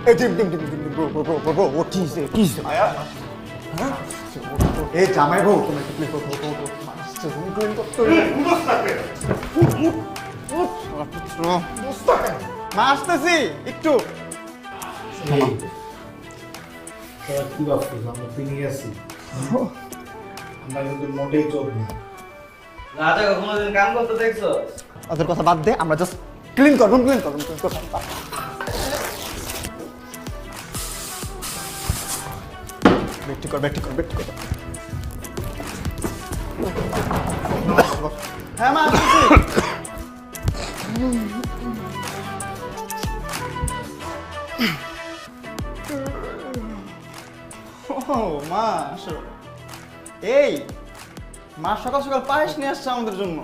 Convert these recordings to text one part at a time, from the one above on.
এই team team team team বউ ও কি মায়া এই জামাই বউ তুমি প্লিজ তুমি ক্লিন করতে মা আসতেছি একটু কি ভাবছিস আমরা পিনিয়ে আছি আমরা কিন্তু মোটেই চোখ নেই রাজা কোনোদিন কাম করতে দেখছো? ওদের কথা বাদ দে আমরা জাস্ট ক্লিন করবো ব্যক্তি কর হ্যাঁ মা আসতেছি ও মা আসো এই মা সকাল সকাল পায়েস নিয়ে আসছে আমাদের জন্য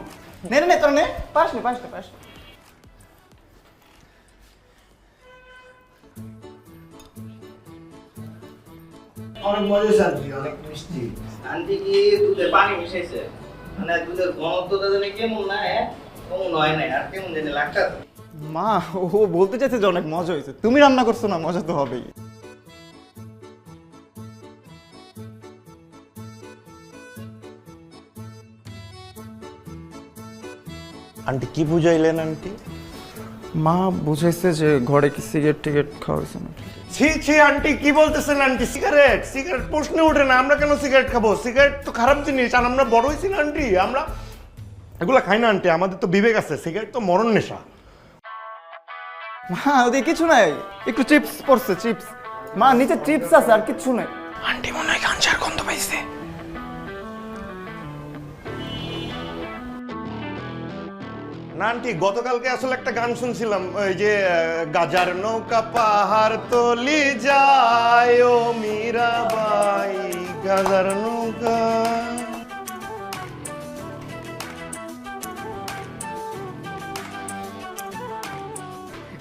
নে তোর নে পায়েস নে অনেক মজা শান্তি অনেক মিষ্টি আন্টি কি দুধে পানি মিশাইছে? মানে দুধের ঘনত্বটা জানি কেমন না কেমন হয় না আর কেমন জানি লাগতাছে। মা ও বলতে চাইছে যে অনেক মজা হয়েছে তুমি রান্না করছো না মজা তো হবেই আন্টি কি বুঝাইলেন আন্টি? মা বুঝাইছে যে ঘরে কি সিগারেট টিকেট খাওয়া হয়েছে না ছি আন্টি কি বলতেছেন আন্টি? সিগারেট প্রশ্নে ওঠে না। আমরা কেন সিগারেট খাবো? সিগারেট তো খারাপ জিনিস। আর আমরা বড় হয়েছি না আন্টি, আমরা এগুলো খাই না আন্টি। আমাদের তো বিবেক আছে। সিগারেট তো মরণ নেশা। মা ওদের কিছু নাই একটু চিপস পড়ছে চিপস মা নিচে চিপস আছে আর কিছু নাই আন্টি মনে হয় গাঞ্জার গন্ধ পাইছে। না আন্টি গতকালকে আসলে একটা গান শুনছিলাম ওই যে গাজার নৌকা পাহাড় তলি যায় ও মীরাবাই গাজার নৌকা।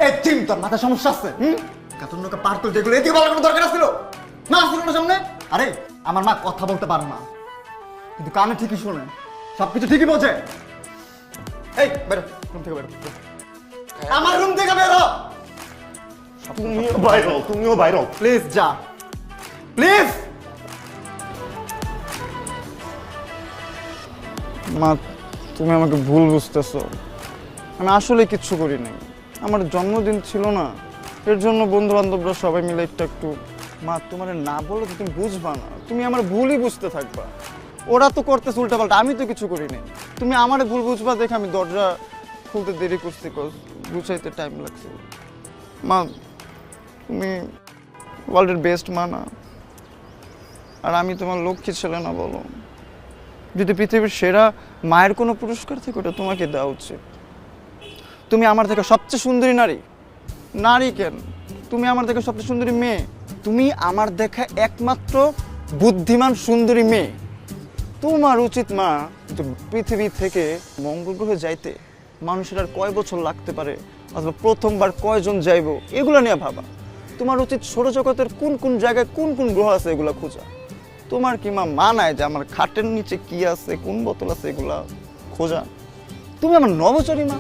এই টিম তোর মাথা সমস্যা আছে কাতুর নৌকা পার তুলতে এগুলো এদিকে বলার কোনো দরকার ছিল মা আসছিল না সামনে আরে আমার মা কথা বলতে পারে না কিন্তু কানে ঠিকই শোনে সবকিছু ঠিকই বোঝে এই বেরো রুম থেকে বেরো আমার রুম থেকে বেরো তুমিও বাইরো প্লিজ যা প্লিজ মা তুমি আমাকে ভুল বুঝতেছো আমি আসলে কিচ্ছু করি নাই আমার জন্মদিন ছিল না এর জন্য বন্ধু বান্ধবরা সবাই মিলে একটু মা তোমার না বললে তো তুমি বুঝবা না তুমি আমার ভুলই বুঝতে থাকবা ওরা তো করতেছে উল্টাপাল্টা আমি তো কিছু করি নাই তুমি আমার ভুল বুঝবা দেখে আমি দরজা খুলতে দেরি করছি গুছাইতে টাইম লাগছে মা তুমি ওয়ার্ল্ডের বেস্ট মা না আর আমি তোমার লক্ষ্মী ছেলে না বলো যদি পৃথিবীর সেরা মায়ের কোনো পুরস্কার থেকে ওটা তোমাকে দেওয়া উচিত তুমি আমার থেকে সবচেয়ে সুন্দরী নারী কেন তুমি আমার দেখা সবচেয়ে সুন্দরী মেয়ে তুমি আমার দেখা একমাত্র বুদ্ধিমান সুন্দরী মেয়ে তোমার উচিত মা যে পৃথিবী থেকে মঙ্গল গ্রহে যাইতে মানুষের আর কয় বছর লাগতে পারে অথবা প্রথমবার কয়জন যাইব এগুলো নিয়ে ভাবা তোমার উচিত সৌরজগতের কোন কোন জায়গায় কোন কোন গ্রহ আছে এগুলো খোঁজা তোমার কি মা মানায় যে আমার খাটের নিচে কি আছে কোন বোতল আছে এগুলা খোঁজা তুমি আমার নবচরী মা